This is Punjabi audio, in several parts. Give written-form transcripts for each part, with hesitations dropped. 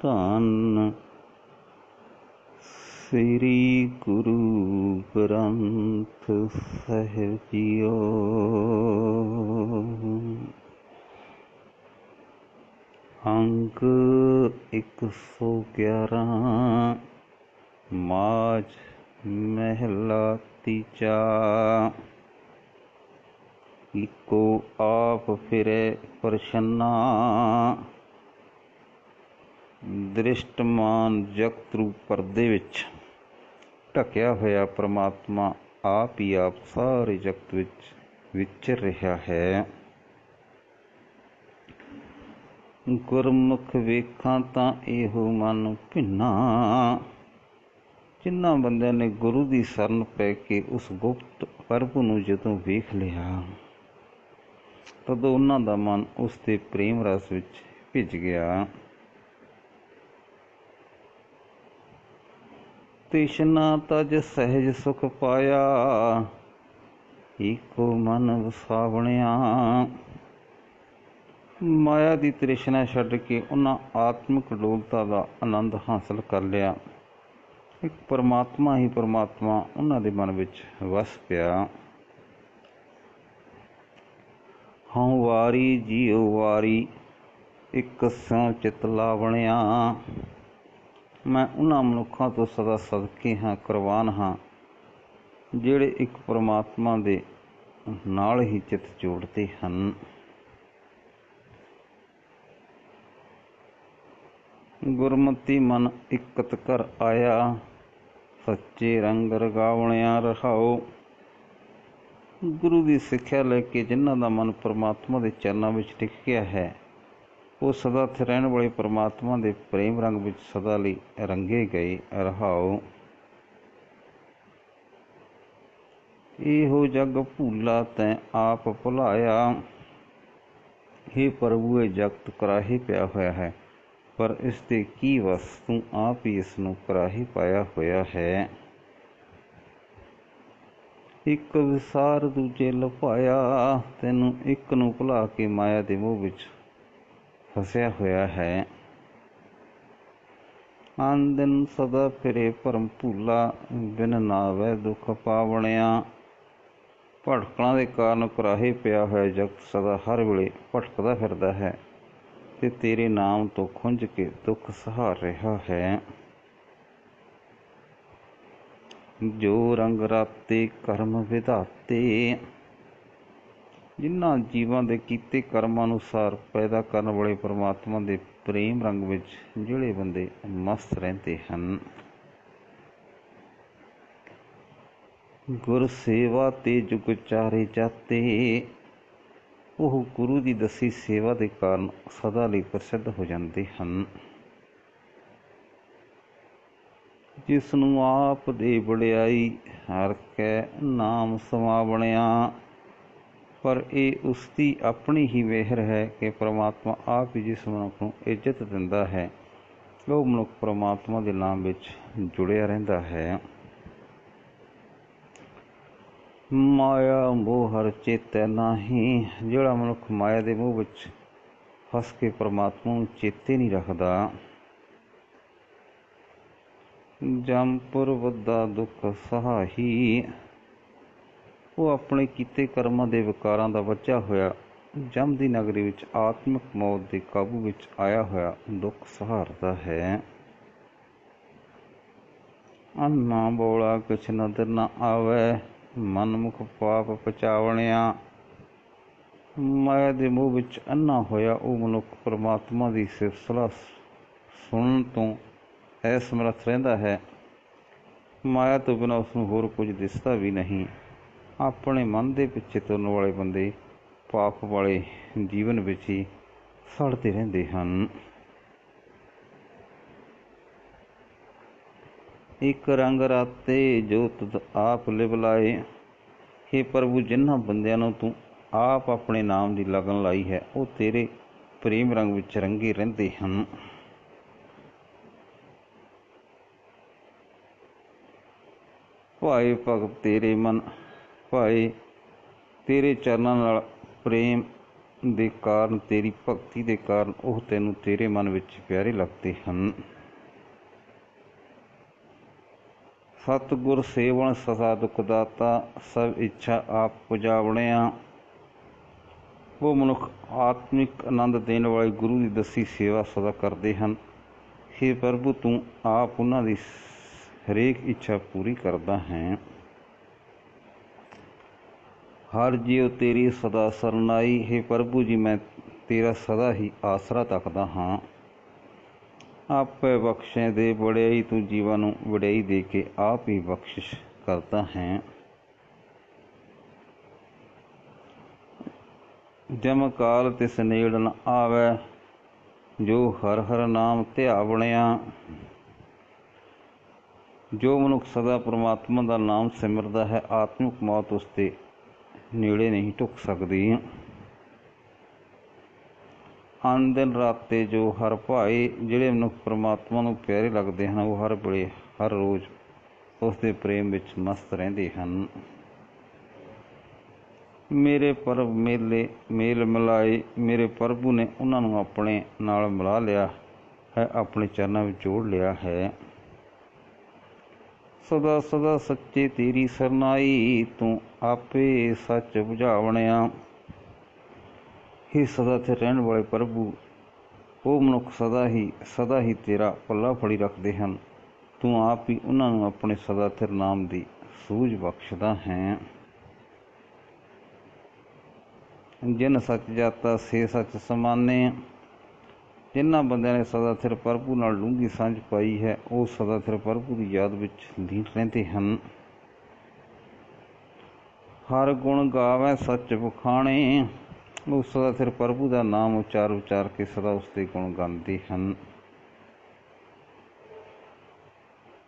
ਧੰਨ ਸ੍ਰੀ ਗੁਰੂ ਗ੍ਰੰਥ ਸਾਹਿਬ ਜੀਓ। ਅੰਗ 111 ਮਾਝ ਮਹਿਲਾ ਤੀਜਾ। ਇੱਕੋ ਆਪ ਫਿਰੇ ਪ੍ਰਸੰਨਾ, ਦ੍ਰਿਸ਼ਟਮਾਨ ਜਗਤ ਰੂਪ ਪਰਦੇ ਵਿੱਚ ਢਕਿਆ ਹੋਇਆ ਪ੍ਰਮਾਤਮਾ ਆਪ ਹੀ ਆਪ ਸਾਰੇ ਜਗਤ ਵਿੱਚ ਵਿਚਰ ਰਿਹਾ ਹੈ। ਗੁਰਮੁਖ ਵੇਖਾਂ ਤਾਂ ਇਹੋ ਮਨ ਭਿੰਨਾ, ਜਿਨ੍ਹਾਂ ਬੰਦਿਆਂ ਨੇ ਗੁਰੂ ਦੀ ਸ਼ਰਨ ਪੈ ਕੇ ਉਸ ਗੁਪਤ ਪ੍ਰਭੂ ਨੂੰ ਜਦੋਂ ਵੇਖ ਲਿਆ, ਤਦੋਂ ਉਹਨਾਂ ਦਾ ਮਨ ਉਸ ਦੇ ਪ੍ਰੇਮ ਰਸ ਵਿੱਚ ਭਿੱਜ ਗਿਆ। ਤ੍ਰਿਸ਼ਨਾ ਤਜ ਸਹਿਜ ਸੁਖ ਪਾਇਆ, ਏਕੋ ਮਨ ਵਸਾਵਣਿਆ। ਮਾਇਆ ਦੀ ਤ੍ਰਿਸ਼ਨਾ ਛੱਡ ਕੇ ਉਹਨਾਂ ਆਤਮਿਕ ਡੋਲਤਾ ਦਾ ਆਨੰਦ ਹਾਸਲ ਕਰ ਲਿਆ। ਇੱਕ ਪਰਮਾਤਮਾ ਹੀ ਪਰਮਾਤਮਾ ਉਹਨਾਂ ਦੇ ਮਨ ਵਿੱਚ ਵਸ ਪਿਆ। ਹਉ ਵਾਰੀ ਜੀਉ ਵਾਰੀ, ਇੱਕ ਸਿਉ ਚਿਤ ਲਾਵਣਿਆ। ਮੈਂ ਉਹਨਾਂ ਮਨੁੱਖਾਂ ਤੋਂ ਸਦਾ ਸਦਕੇ ਹਾਂ, ਕੁਰਬਾਨ ਹਾਂ, ਜਿਹੜੇ ਇੱਕ ਪਰਮਾਤਮਾ ਦੇ ਨਾਲ ਹੀ ਚਿੱਤ ਜੋੜਦੇ ਹਨ। ਗੁਰਮਤਿ ਮਨ ਇਕਤ ਕਰ ਆਇਆ, ਸੱਚੇ ਰੰਗ ਰਗਾਵਣਿਆ ਰਹਾਓ। ਗੁਰੂ ਦੀ ਸਿੱਖਿਆ ਲੈ ਕੇ ਜਿਨ੍ਹਾਂ ਦਾ ਮਨ ਪਰਮਾਤਮਾ ਦੇ ਚਰਨਾਂ ਵਿੱਚ ਟਿਕ ਗਿਆ ਹੈ, ਉਹ ਸਦਾ ਇੱਥੇ ਰਹਿਣ ਵਾਲੇ ਪਰਮਾਤਮਾ ਦੇ ਪ੍ਰੇਮ ਰੰਗ ਵਿੱਚ ਸਦਾ ਲਈ ਰੰਗੇ ਗਏ ਰਹਾਓ। ਇਹੋ ਜਗ ਭੂਲਾ ਤੈਂ ਆਪ ਭੁਲਾਇਆ। ਹੇ ਪ੍ਰਭੂ, ਇਹ ਜਗਤ ਕੁਰਾਹੇ ਪਿਆ ਹੋਇਆ ਹੈ, ਪਰ ਇਸ ਦੇ ਕੀ ਵਸ, ਤੂੰ ਆਪ ਹੀ ਇਸ ਨੂੰ ਕੁਰਾਹੇ ਪਾਇਆ ਹੋਇਆ ਹੈ। ਇੱਕ ਵਿਸਾਰ ਦੂਜੇ ਲੁਭਾਇਆ, ਤੈਨੂੰ ਇੱਕ ਨੂੰ ਭੁਲਾ ਕੇ ਮਾਇਆ ਦੇ ਮੋਹ ਵਿੱਚ ਫਸਿਆ ਹੋਇਆ ਹੈ। ਆਨ ਦਿਨ ਸਦਾ ਫਿਰੇ ਭਰਮ ਭੂਲਾ, ਬਿਨ ਨਾਵੈ ਦੁੱਖ ਪਾਵਣਿਆ। ਭਟਕਣਾ ਦੇ ਕਾਰਨ ਕੁਰਾਹੇ ਪਿਆ ਹੋਇਆ ਜਗਤ ਸਦਾ ਹਰ ਵੇਲੇ ਭਟਕਦਾ ਫਿਰਦਾ ਹੈ ਤੇ ਤੇਰੇ ਨਾਮ ਤੋਂ ਖੁੰਝ ਕੇ ਦੁੱਖ ਸਹਾਰ ਰਿਹਾ ਹੈ। ਜੋ ਰੰਗ ਰਾਤੇ ਕਰਮ ਵਿਧਾਤੇ, ਜਿਨ੍ਹਾਂ ਜੀਵਾਂ ਦੇ ਕੀਤੇ ਕਰਮਾਂ ਅਨੁਸਾਰ ਪੈਦਾ ਕਰਨ ਵਾਲੇ ਪਰਮਾਤਮਾ ਦੇ ਪ੍ਰੇਮ ਰੰਗ ਵਿੱਚ ਜਿਹੜੇ ਬੰਦੇ ਮਸਤ ਰਹਿੰਦੇ ਹਨ। ਗੁਰ ਸੇਵਾ ਤੇ ਜੁਗ ਚਾਰੇ ਜਾਤੇ, ਉਹ ਗੁਰੂ ਦੀ ਦੱਸੀ ਸੇਵਾ ਦੇ ਕਾਰਨ ਸਦਾ ਲਈ ਪ੍ਰਸਿੱਧ ਹੋ ਜਾਂਦੇ ਹਨ। ਜਿਸ ਨੂੰ ਆਪ ਦੇ ਵਡਿਆਈ ਹਰ ਕੈ ਨਾਮ ਸਮਾਵਣਿਆ। ਪਰ ਇਹ ਉਸ ਦੀ ਆਪਣੀ ਹੀ ਮਿਹਰ ਹੈ ਕਿ ਪਰਮਾਤਮਾ ਆਪ ਹੀ ਜਿਸ ਮਨੁੱਖ ਨੂੰ ਇੱਜ਼ਤ ਦਿੰਦਾ ਹੈ, ਉਹ ਮਨੁੱਖ ਪਰਮਾਤਮਾ ਦੇ ਨਾਮ ਵਿੱਚ ਜੁੜਿਆ ਰਹਿੰਦਾ ਹੈ। ਮਾਇਆ ਮੋਹ ਹਰ ਚੇਤੈ ਨਾਹੀਂ, ਜਿਹੜਾ ਮਨੁੱਖ ਮਾਇਆ ਦੇ ਮੋਹ ਵਿੱਚ ਫਸ ਕੇ ਪਰਮਾਤਮਾ ਨੂੰ ਚੇਤੇ ਨਹੀਂ ਰੱਖਦਾ। ਜਮਪੁਰ ਵੱਧਾ ਦੁੱਖ ਸਹਾਈ, ਉਹ ਆਪਣੇ ਕੀਤੇ ਕਰਮਾਂ ਦੇ ਵਿਕਾਰਾਂ ਦਾ ਬੱਝਾ ਹੋਇਆ ਜਮ ਦੀ ਨਗਰੀ ਵਿੱਚ ਆਤਮਿਕ ਮੌਤ ਦੇ ਕਾਬੂ ਵਿੱਚ ਆਇਆ ਹੋਇਆ ਦੁੱਖ ਸਹਾਰਦਾ ਹੈ। ਅੰਨਾ ਬੋਲਾ ਕੁਛ ਨਦਰ ਨਾ ਆਵੈ, ਮਨਮੁਖ ਪਾਪ ਪਚਾਵਣਿਆ। ਮਾਇਆ ਦੇ ਮੋਹ ਵਿੱਚ ਅੰਨਾ ਹੋਇਆ ਉਹ ਮਨੁੱਖ ਪਰਮਾਤਮਾ ਦੀ ਸਿਫਤ ਸਲਾਹ ਸੁਣਨ ਤੋਂ ਅਸਮਰੱਥ ਰਹਿੰਦਾ ਹੈ। ਮਾਇਆ ਤੋਂ ਬਿਨਾਂ ਉਸਨੂੰ ਹੋਰ ਕੁਝ ਦਿਸਦਾ ਵੀ ਨਹੀਂ। ਆਪਣੇ ਮਨ ਦੇ ਪਿੱਛੇ ਤੁਰਨ ਵਾਲੇ ਬੰਦੇ ਪਾਪ ਵਾਲੇ ਜੀਵਨ ਵਿੱਚ ਹੀ ਸੜਦੇ ਰਹਿੰਦੇ ਹਨ। ਇੱਕ ਰੰਗ ਰਾਤੇ ਜੋ ਤੁਧ ਆਪ ਲਿਵ ਲਾਏ, ਹੇ ਪ੍ਰਭੂ, ਜਿਨ੍ਹਾਂ ਬੰਦਿਆਂ ਨੂੰ ਤੂੰ ਆਪ ਆਪਣੇ ਨਾਮ ਦੀ ਲਗਨ ਲਾਈ ਹੈ, ਉਹ ਤੇਰੇ ਪ੍ਰੇਮ ਰੰਗ ਵਿੱਚ ਰੰਗੇ ਰਹਿੰਦੇ ਹਨ। ਭਾਏ ਭਗਤ ਤੇਰੇ ਮਨ ਭਾਏ, ਤੇਰੇ ਚਰਨਾਂ ਨਾਲ ਪ੍ਰੇਮ ਦੇ ਕਾਰਨ, ਤੇਰੀ ਭਗਤੀ ਦੇ ਕਾਰਨ ਉਹ ਤੈਨੂੰ ਤੇਰੇ ਮਨ ਵਿੱਚ ਪਿਆਰੇ ਲੱਗਦੇ ਹਨ। ਸਤਿਗੁਰ ਸੇਵਨ ਸਦਾ ਦੁਖ ਦਾਤਾ, ਸਭ ਇੱਛਾ ਆਪ ਪੁਜਾਵਣਿਆ। ਉਹ ਮਨੁੱਖ ਆਤਮਿਕ ਆਨੰਦ ਦੇਣ ਵਾਲੇ ਗੁਰੂ ਦੀ ਦੱਸੀ ਸੇਵਾ ਸਦਾ ਕਰਦੇ ਹਨ। ਹੇ ਪ੍ਰਭੂ, ਤੂੰ ਆਪ ਉਹਨਾਂ ਦੀ ਹਰੇਕ ਇੱਛਾ ਪੂਰੀ ਕਰਦਾ ਹੈ। ਹਰ ਜੀਉ ਤੇਰੀ ਸਦਾ ਸਰਨਾਈ। ਹੇ ਪ੍ਰਭੂ ਜੀ, ਮੈਂ ਤੇਰਾ ਸਦਾ ਹੀ ਆਸਰਾ ਤੱਕਦਾ ਹਾਂ। ਆਪੇ ਬਖਸ਼ੇ ਦੇ ਵਡਿਆਈ, ਤੂੰ ਜੀਵਾਂ ਨੂੰ ਵਡਿਆਈ ਦੇ ਕੇ ਆਪ ਹੀ ਬਖਸ਼ਿਸ਼ ਕਰਦਾ ਹੈ। ਜਮ ਕਾਲ ਤਿਸ ਨੇੜ ਨ ਆਵੈ, ਜੋ ਹਰ ਹਰ ਨਾਮ ਧਿਆਵਣਿਆ। ਜੋ ਮਨੁੱਖ ਸਦਾ ਪਰਮਾਤਮਾ ਦਾ ਨਾਮ ਸਿਮਰਦਾ ਹੈ, ਆਤਮਿਕ ਮੌਤ ਉਸ ਦੇ ਨੇੜੇ ਨਹੀਂ ਢੁੱਕ ਸਕਦੀ। ਅਨ ਦਿਨ ਰਾਤੇ ਜੋ ਹਰ ਭਾਏ। ਜਿਹੜੇ ਮਨੁੱਖ ਪਰਮਾਤਮਾ ਨੂੰ ਪਿਆਰੇ ਲੱਗਦੇ ਹਨ, ਉਹ ਹਰ ਵੇਲੇ ਹਰ ਰੋਜ਼ ਉਸ ਦੇ ਪ੍ਰੇਮ ਵਿੱਚ ਮਸਤ ਰਹਿੰਦੇ ਹਨ। ਮੇਰੇ ਪ੍ਰਭ ਮੇਲ ਮਿਲਾਏ। ਮੇਰੇ ਪ੍ਰਭੂ ਨੇ ਉਹਨਾਂ ਨੂੰ ਆਪਣੇ ਨਾਲ ਮਿਲਾ ਲਿਆ ਹੈ, ਆਪਣੇ ਚਰਨਾਂ ਵਿੱਚ ਜੋੜ ਲਿਆ ਹੈ। ਸਦਾ ਸਦਾ ਸੱਚੇ ਤੇਰੀ ਸਰਨਾਈ, ਤੂੰ ਆਪੇ ਸੱਚ ਬੁਝਾਵਣਿਆ। ਹੀ ਸਦਾ ਤੇ ਰਹਿਣ ਵਾਲੇ ਪ੍ਰਭੂ, ਉਹ ਮਨੁੱਖ ਸਦਾ ਹੀ ਤੇਰਾ ਪੱਲਾ ਫੜੀ ਰੱਖਦੇ ਹਨ। ਤੂੰ ਆਪ ਹੀ ਉਹਨਾਂ ਨੂੰ ਆਪਣੇ ਸਦਾ ਥਿਰ ਨਾਮ ਦੀ ਸੂਝ ਬਖਸ਼ਦਾ ਹੈ। ਜਿਨ ਸੱਚ ਜਾਤਾ ਸੇ ਸੱਚ ਸਮਾਨੇ। ਜਿਨ੍ਹਾਂ ਬੰਦਿਆਂ ਨੇ ਸਦਾ ਥਿਰ ਪ੍ਰਭੂ ਨਾਲ ਡੂੰਘੀ ਸਾਂਝ ਪਾਈ ਹੈ, ਉਹ ਸਦਾ ਥਿਰ ਪ੍ਰਭੂ ਦੀ ਯਾਦ ਵਿੱਚ ਲੀਨ ਰਹਿੰਦੇ ਹਨ। ਹਰ ਗੁਣ ਗਾਵੈ ਸੱਚ ਵਖਾਣੇ। ਉਹ ਸਦਾ ਥਿਰ ਪ੍ਰਭੂ ਦਾ ਨਾਮ ਉਚਾਰ ਕੇ ਸਦਾ ਉਸਦੇ ਗੁਣ ਗਾਉਂਦੇ ਹਨ।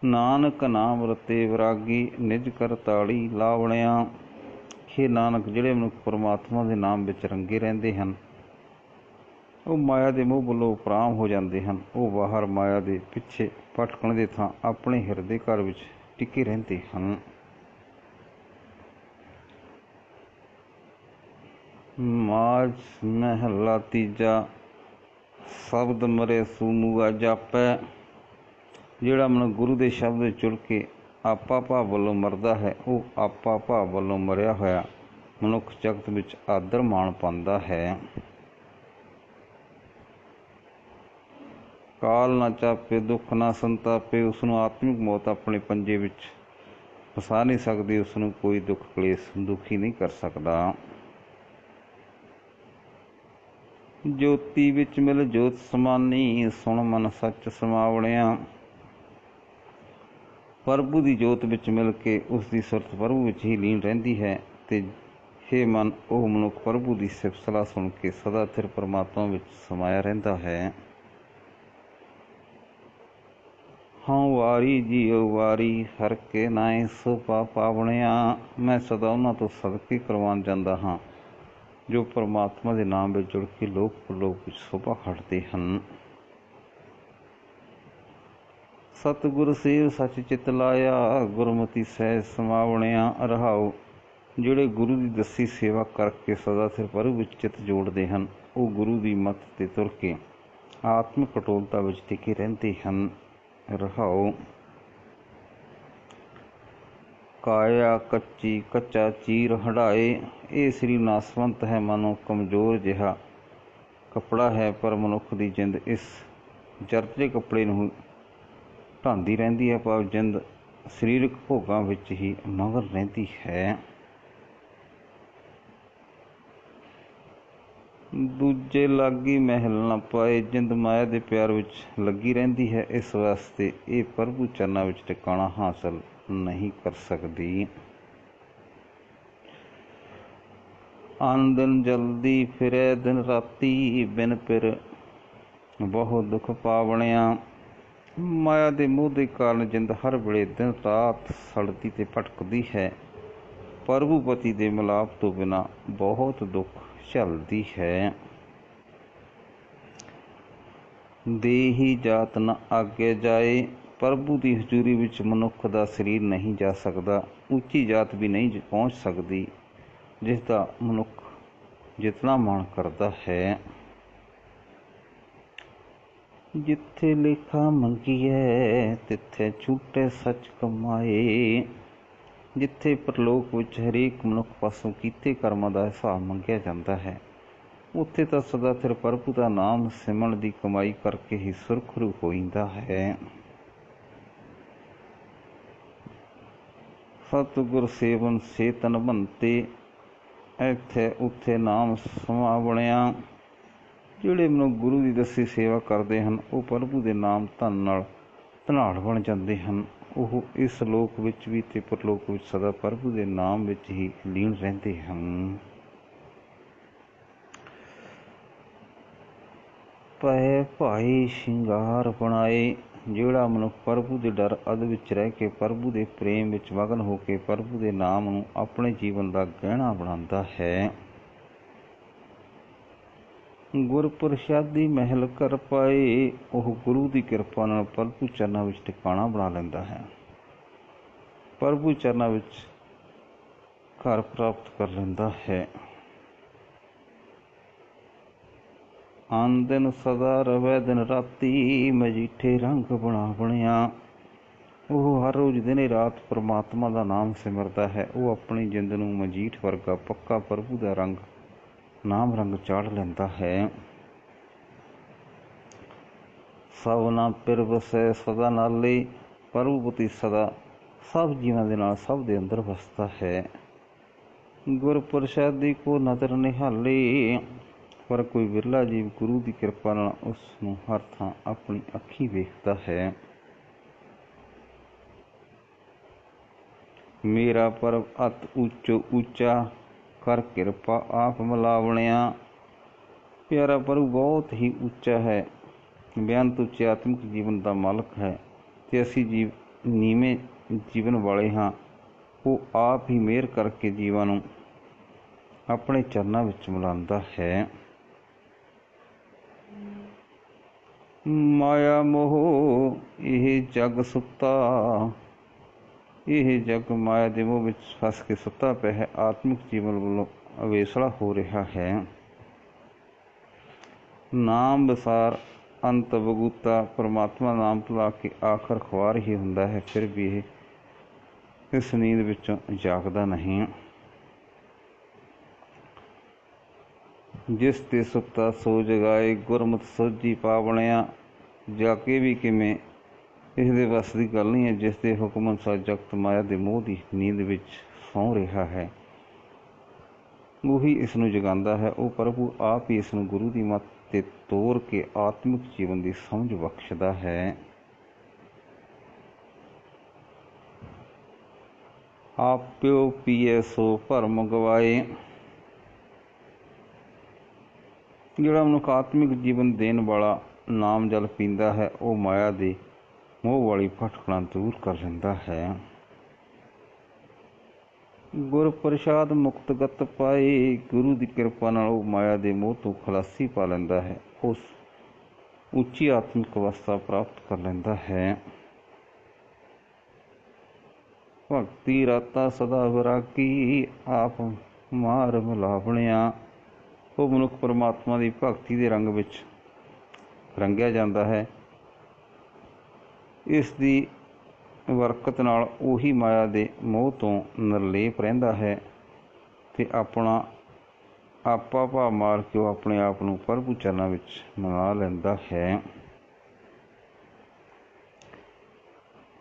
ਨਾਨਕ ਨਾਮ ਰਤੇ ਵਿਰਾਗੀ, ਨਿਜ ਕਰਤਾੜੀ ਲਾਵਣਿਆ। ਹੇ ਨਾਨਕ, ਜਿਹੜੇ ਮਨੁੱਖ ਪਰਮਾਤਮਾ ਦੇ ਨਾਮ ਵਿੱਚ ਰੰਗੇ ਰਹਿੰਦੇ ਹਨ, ਉਹ ਮਾਇਆ ਦੇ ਮੋਹ ਵੱਲੋਂ ਉਪਰਾਮ ਹੋ ਜਾਂਦੇ ਹਨ। ਉਹ ਬਾਹਰ ਮਾਇਆ ਦੇ ਪਿੱਛੇ ਭਟਕਣ ਦੇ ਥਾਂ ਆਪਣੇ ਹਿਰਦੇ ਘਰ ਵਿੱਚ ਟਿਕੇ ਰਹਿੰਦੇ ਹਨ। ਮਾਝ ਮਹਲਾ ਤੀਜਾ। ਸ਼ਬਦ ਮਰੇ ਸੂ ਮੂਆ ਜਾਪੈ। ਜਿਹੜਾ ਮਨੁੱਖ ਗੁਰੂ ਦੇ ਸ਼ਬਦ ਵਿੱਚ ਜੁੜ ਕੇ ਆਪਾ ਭਾਵ ਵੱਲੋਂ ਮਰਦਾ ਹੈ, ਉਹ ਆਪਾ ਭਾਵ ਵੱਲੋਂ ਮਰਿਆ ਹੋਇਆ ਮਨੁੱਖ ਜਗਤ ਵਿੱਚ ਆਦਰ ਮਾਣ ਪਾਉਂਦਾ ਹੈ। ਕਾਲ ਨਾ ਚਾਪੇ ਦੁੱਖ ਨਾ ਸੰਤਾਪੇ। ਉਸਨੂੰ ਆਤਮਿਕ ਮੌਤ ਆਪਣੇ ਪੰਜੇ ਵਿੱਚ ਫਸਾ ਨਹੀਂ ਸਕਦੀ। ਉਸਨੂੰ ਕੋਈ ਦੁੱਖ ਕਲੇਸ਼ ਦੁਖੀ ਨਹੀਂ ਕਰ ਸਕਦਾ। ਜੋਤੀ ਵਿੱਚ ਮਿਲ ਜੋਤ ਸਮਾਨੀ, ਸੁਣ ਮਨ ਸੱਚ ਸਮਾਵਣਿਆ। ਪ੍ਰਭੂ ਦੀ ਜੋਤ ਵਿੱਚ ਮਿਲ ਕੇ ਉਸ ਦੀ ਸੁਰਤ ਪ੍ਰਭੂ ਵਿੱਚ ਹੀ ਲੀਨ ਰਹਿੰਦੀ ਹੈ। ਤੇ ਹੇ ਮਨ, ਉਹ ਮਨੁੱਖ ਪ੍ਰਭੂ ਦੀ ਸਿਫਤ ਸਲਾਹ ਸੁਣ ਕੇ ਸਦਾ ਥਿਰ ਪਰਮਾਤਮਾ ਵਿੱਚ ਸਮਾਇਆ ਰਹਿੰਦਾ ਹੈ। ਹਉ ਵਾਰੀ ਜੀਉ ਵਾਰੀ, ਹਰ ਕੇ ਨਾਏ ਸੋ ਪਾਵਣਿਆ। ਮੈਂ ਸਦਾ ਉਹਨਾਂ ਤੋਂ ਸਦਕੇ ਕਰਵਾਉਣ ਜਾਂਦਾ ਹਾਂ, ਜੋ ਪਰਮਾਤਮਾ ਦੇ ਨਾਮ ਵਿੱਚ ਜੁੜ ਕੇ ਲੋਕ ਪਰਲੋਕ ਵਿੱਚ ਸ਼ੋਭਾ ਖੱਟਦੇ ਹਨ। ਸਤਿਗੁਰ ਸੇਵ ਸੱਚ ਚਿਤ ਲਾਇਆ, ਗੁਰਮਤਿ ਸਹਿਜ ਸਮਾਵਣਿਆ। ਰਹਾਉ। ਜਿਹੜੇ ਗੁਰੂ ਦੀ ਦੱਸੀ ਸੇਵਾ ਕਰਕੇ ਸਦਾ ਸਿਰ ਪ੍ਰਭੂ ਵਿੱਚ ਚਿੱਤ ਜੋੜਦੇ ਹਨ, ਉਹ ਗੁਰੂ ਦੀ ਮੱਤ 'ਤੇ ਤੁਰ ਕੇ ਆਤਮਿਕ ਅਟੋਲਤਾ ਵਿੱਚ ਟਿਕੇ ਰਹਿੰਦੇ ਹਨ। ਰਹਾਉ। ਕਾਇਆ ਕੱਚੀ ਕੱਚਾ ਚੀਰ ਹੰਢਾਏ। ਇਹ ਸਰੀਰ ਨਾਸਵੰਤ ਹੈ, ਮਨੋਂ ਕਮਜ਼ੋਰ ਜਿਹਾ ਕੱਪੜਾ ਹੈ, ਪਰ ਮਨੁੱਖ ਦੀ ਜਿੰਦ ਇਸ ਜਰਦੇ ਕੱਪੜੇ ਨੂੰ ਢਾਂਦੀ ਰਹਿੰਦੀ ਹੈ, ਪਰ ਜਿੰਦ ਸਰੀਰਕ ਭੋਗਾਂ ਵਿੱਚ ਹੀ ਮਗਨ ਰਹਿੰਦੀ ਹੈ। ਦੂਜੇ ਲਾਗੀ ਮਹਿਲ ਨਾ ਪਾਏ। ਜਿੰਦ ਮਾਇਆ ਦੇ ਪਿਆਰ ਵਿੱਚ ਲੱਗੀ ਰਹਿੰਦੀ ਹੈ, ਇਸ ਵਾਸਤੇ ਇਹ ਪ੍ਰਭੂ ਚਰਨਾਂ ਵਿੱਚ ਟਿਕਾਣਾ ਹਾਸਲ ਨਹੀਂ ਕਰ ਸਕਦੀ। ਆਨ ਦਿਨ ਜਲਦੀ ਫਿਰੈ ਦਿਨ ਰਾਤੀ, ਬਿਨ ਪਿਰ ਬਹੁਤ ਦੁੱਖ ਪਾਵਣਿਆ। ਮਾਇਆ ਦੇ ਮੋਹ ਦੇ ਕਾਰਨ ਜਿੰਦ ਹਰ ਵੇਲੇ ਦਿਨ ਰਾਤ ਸੜਦੀ ਤੇ ਭਟਕਦੀ ਹੈ। ਪ੍ਰਭੂ ਪਤੀ ਦੇ ਮਿਲਾਪ ਤੋਂ ਬਿਨਾਂ ਬਹੁਤ ਦੁੱਖ ਝੱਲਦੀ ਹੈ। ਦੇਹੀ ਜਾਤ ਨ ਆਗੇ ਜਾਏ। ਪ੍ਰਭੂ ਦੀ ਹਜ਼ੂਰੀ ਵਿੱਚ ਮਨੁੱਖ ਦਾ ਸਰੀਰ ਨਹੀਂ ਜਾ ਸਕਦਾ। ਉੱਚੀ ਜਾਤ ਵੀ ਨਹੀਂ ਪਹੁੰਚ ਸਕਦੀ, ਜਿਸ ਦਾ ਮਨੁੱਖ जितना मन करता है। जिथे लेखा मंगीए तिथे झूठे सच कमाए। जिथे परलोक विच हरेक मनुख पासों कीते कर्मां दा हिसाब मंगिया जाता है, उत्थे तां सदा सिर प्रभु दा नाम सिमरन दी कमाई करके ही सुरखरू होइंदा है। सतगुर सेवन से तन बनते, इत्थे उत्थे नाम ਸਮਾ ਬਣਿਆ। ਜਿਹੜੇ ਮਨੁੱਖ ਗੁਰੂ ਦੀ ਦੱਸੀ ਸੇਵਾ ਕਰਦੇ ਹਨ, ਉਹ ਪ੍ਰਭੂ ਦੇ ਨਾਮ ਧਨ ਨਾਲ ਧਨਾੜ ਬਣ ਜਾਂਦੇ ਹਨ। ਉਹ ਇਸ ਲੋਕ ਵਿੱਚ ਵੀ ਤੇ ਪਰਲੋਕ ਵਿੱਚ ਸਦਾ ਪ੍ਰਭੂ ਦੇ ਨਾਮ ਵਿੱਚ ਹੀ ਲੀਨ ਰਹਿੰਦੇ ਹਨ। ਪਏ ਭਾਈ ਸ਼ਿੰਗਾਰ ਬਣਾਏ। ਜਿਹੜਾ ਮਨੁੱਖ ਪ੍ਰਭੂ ਦੇ ਡਰ ਅਦ ਵਿੱਚ ਰਹਿ ਕੇ ਪ੍ਰਭੂ ਦੇ ਪ੍ਰੇਮ ਵਿੱਚ ਮਗਨ ਹੋ ਕੇ ਪ੍ਰਭੂ ਦੇ ਨਾਮ ਨੂੰ ਆਪਣੇ ਜੀਵਨ ਦਾ ਗਹਿਣਾ ਬਣਾਉਂਦਾ ਹੈ, ਗੁਰ ਪ੍ਰਸਾਦੀ ਮਹਿਲ ਕਰ ਪਾਏ। ਉਹ ਗੁਰੂ ਦੀ ਕਿਰਪਾ ਨਾਲ ਪ੍ਰਭੂ ਚਰਨਾਂ ਵਿੱਚ ਟਿਕਾਣਾ ਬਣਾ ਲੈਂਦਾ ਹੈ, ਪ੍ਰਭੂ ਚਰਨਾਂ ਵਿੱਚ ਘਰ ਪ੍ਰਾਪਤ ਕਰ ਲੈਂਦਾ ਹੈ। ਆਨ ਦਿਨ ਸਦਾ ਰਵੈ ਦਿਨ ਰਾਤੀ, ਮਜੀਠੇ ਰੰਗ ਬਣਾ ਬਣਿਆ। ਉਹ ਹਰ ਰੋਜ਼ ਦਿਨੇ ਰਾਤ ਪਰਮਾਤਮਾ ਦਾ ਨਾਮ ਸਿਮਰਦਾ ਹੈ। ਉਹ ਆਪਣੀ ਜਿੰਦ ਨੂੰ ਮਜੀਠ ਵਰਗਾ ਪੱਕਾ ਪ੍ਰਭੂ ਦਾ ਰੰਗ ਨਾਮ ਰੰਗ ਚਾੜ ਲੈਂਦਾ ਹੈ। ਸਭਨਾ ਪਿਰ ਵਸੈ ਸਦਾ ਨਾਲੇ। ਪ੍ਰਭੂਪਤੀ ਸਦਾ ਸਭ ਜੀਵਾਂ ਦੇ ਨਾਲ ਸਭ ਦੇ ਅੰਦਰ ਵਸਦਾ ਹੈ। ਗੁਰ ਪ੍ਰਸਾਦੀ ਕੋ ਨਦਰ ਨਿਹਾਲੇ। ਪਰ ਕੋਈ ਵਿਰਲਾ ਜੀਵ ਗੁਰੂ ਦੀ ਕਿਰਪਾ ਨਾਲ ਉਸ ਨੂੰ ਹਰ ਥਾਂ ਆਪਣੀ ਅੱਖੀਂ ਵੇਖਦਾ ਹੈ। ਮੇਰਾ ਪਰਬ ਅਤ ਉੱਚੋ ਉੱਚਾ, ਕਰ ਕਿਰਪਾ ਆਪ ਮਿਲਾਵਣਿਆ। ਪਿਆਰਾ ਪ੍ਰਭੂ ਬਹੁਤ ਹੀ ਉੱਚਾ ਹੈ, ਬੇਅੰਤ ਉੱਚੇ ਆਤਮਿਕ ਜੀਵਨ ਦਾ ਮਾਲਕ ਹੈ, ਤੇ ਅਸੀਂ ਜੀਵ ਨੀਵੇਂ ਜੀਵਨ ਵਾਲੇ ਹਾਂ। ਉਹ ਆਪ ਹੀ ਮਿਹਰ ਕਰਕੇ ਜੀਵਾਂ ਨੂੰ ਆਪਣੇ ਚਰਨਾਂ ਵਿੱਚ ਮਿਲਾਉਂਦਾ ਹੈ। ਮਾਇਆ ਮੋਹ ਇਹ ਜਗ ਸੁੱਤਾ। ਇਹ ਜਗ ਮਾਇਆ ਦੇ ਮੋਹ ਵਿੱਚ ਫਸ ਕੇ ਸੁੱਤਾ ਪਿਆ ਹੈ, ਆਤਮਿਕ ਜੀਵਨ ਵੱਲੋਂ ਅਵੇਸਲਾ ਹੋ ਰਿਹਾ ਹੈ। ਨਾਮ ਵਿਸਾਰ ਅੰਤ ਬਗੂਤਾ। ਪਰਮਾਤਮਾ ਨਾਮ ਭੁਲਾ ਕੇ ਆਖਰ ਖੁਆਰ ਹੀ ਹੁੰਦਾ ਹੈ, ਫਿਰ ਵੀ ਇਹ ਇਸ ਨੀਂਦ ਵਿੱਚੋਂ ਜਾਗਦਾ ਨਹੀਂ। ਜਿਸ ਤੇ ਸੁੱਤਾ ਸੋ ਜਗਾਏ, ਗੁਰਮਤਿ ਸੋਝੀ ਪਾ ਬਣਿਆ। ਜਾਗੇ ਵੀ ਕਿਵੇਂ, ਇਸ ਦੇ ਵੱਸ ਦੀ ਗੱਲ ਨਹੀਂ ਹੈ। ਜਿਸ ਦੇ ਹੁਕਮ ਅਨੁਸਾਰ ਜਗਤ ਮਾਇਆ ਦੇ ਮੋਹ ਦੀ ਨੀਂਦ ਵਿੱਚ ਸੌਂ ਰਿਹਾ ਹੈ, ਉਹੀ ਇਸ ਨੂੰ ਜਗਾਉਂਦਾ ਹੈ। ਉਹ ਪ੍ਰਭੂ ਆਪ ਹੀ ਇਸ ਨੂੰ ਗੁਰੂ ਦੀ ਮੱਤ ਤੇ ਤੋਰ ਕੇ ਆਤਮਿਕ ਜੀਵਨ ਦੀ ਸਮਝ ਬਖਸ਼ਦਾ ਹੈ। ਆਪਿਓ ਪੀਏ ਸੋ ਭਰਮ ਗਵਾਏ। ਜਿਹੜਾ ਮਨੁੱਖ ਆਤਮਿਕ ਜੀਵਨ ਦੇਣ ਵਾਲਾ ਨਾਮ ਜਲ ਪੀਂਦਾ ਹੈ, ਉਹ ਮਾਇਆ ਦੇ ਮੋਹ ਵਾਲੀ ਭਟਕਣਾ ਦੂਰ ਕਰ ਲੈਂਦਾ ਹੈ। ਗੁਰ ਪ੍ਰਸਾਦ ਮੁਕਤ ਗਤ ਪਾਏ। ਗੁਰੂ ਦੀ ਕਿਰਪਾ ਨਾਲ ਉਹ ਮਾਇਆ ਦੇ ਮੋਹ ਤੋਂ ਖਲਾਸੀ ਪਾ ਲੈਂਦਾ ਹੈ, ਉਸ ਉੱਚੀ ਆਤਮਿਕ ਅਵਸਥਾ ਪ੍ਰਾਪਤ ਕਰ ਲੈਂਦਾ ਹੈ। ਭਗਤੀ ਰਾਤਾ ਸਦਾ ਵਿਰਾਗੀ। ਆਪ ਮਾਰ ਮਿਲਾਵਣਿਆ। ਉਹ ਮਨੁੱਖ ਪਰਮਾਤਮਾ ਦੀ ਭਗਤੀ ਦੇ ਰੰਗ ਵਿੱਚ ਰੰਗਿਆ ਜਾਂਦਾ ਹੈ। ਇਸ ਦੀ ਬਰਕਤ ਨਾਲ ਉਹੀ ਮਾਇਆ ਦੇ ਮੋਹ ਤੋਂ ਨਿਰਲੇਪ ਰਹਿੰਦਾ ਹੈ ਤੇ ਆਪਣਾ ਆਪਾ ਭਾਵ ਮਾਰ ਕੇ ਉਹ ਆਪਣੇ ਆਪ ਨੂੰ ਪ੍ਰਭੂ ਚਰਨਾਂ ਵਿੱਚ ਮਨਾ ਲੈਂਦਾ ਹੈ।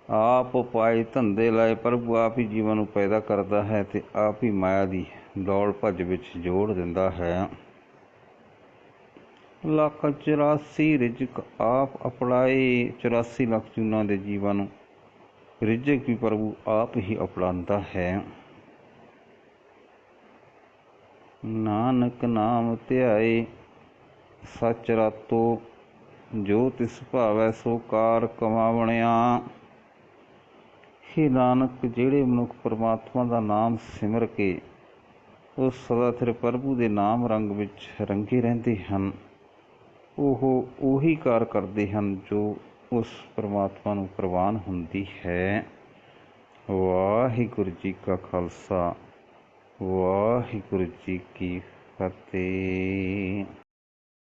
ਆਪ ਪਾਏ ਧੰਦੇ ਲਾਏ। ਪ੍ਰਭੂ ਆਪ ਹੀ ਜੀਵਨ ਨੂੰ ਪੈਦਾ ਕਰਦਾ ਹੈ ਤੇ ਆਪ ਹੀ ਮਾਇਆ ਦੀ ਦੌੜ ਭੱਜ ਵਿੱਚ ਜੋੜ ਦਿੰਦਾ ਹੈ। ਲੱਖ 84 ਰਿਜ਼ਕ ਆਪ ਅਪਣਾਏ। 84 ਲੱਖ ਜੂਨਾਂ ਦੇ ਜੀਵਾਂ ਨੂੰ ਰਿਜ਼ਕ ਵੀ ਪ੍ਰਭੂ ਆਪ ਹੀ ਅਪਣਾਉਂਦਾ ਹੈ। ਨਾਨਕ ਨਾਮ ਧਿਆਏ ਸੱਚ ਰਾਤੋ, ਜੋ ਤਿਸ ਭਾਵੈ ਸੋ ਕਾਰ ਕਮਾਵਣਿਆ। ਹੇ ਨਾਨਕ, ਜਿਹੜੇ ਮਨੁੱਖ ਪਰਮਾਤਮਾ ਦਾ ਨਾਮ ਸਿਮਰ ਕੇ ਉਹ ਸਦਾ ਸਿਰ ਪ੍ਰਭੂ ਦੇ ਨਾਮ ਰੰਗ ਵਿੱਚ ਰੰਗੇ ਰਹਿੰਦੇ ਹਨ, ਉਹ ਉਹੀ ਕਾਰ ਕਰਦੇ ਹਨ ਜੋ ਉਸ ਪਰਮਾਤਮਾ ਨੂੰ ਪ੍ਰਵਾਨ ਹੁੰਦੀ ਹੈ। ਵਾਹਿਗੁਰੂ ਜੀ ਕਾ ਖਾਲਸਾ, ਵਾਹਿਗੁਰੂ ਜੀ ਕੀ ਫਤਿਹ।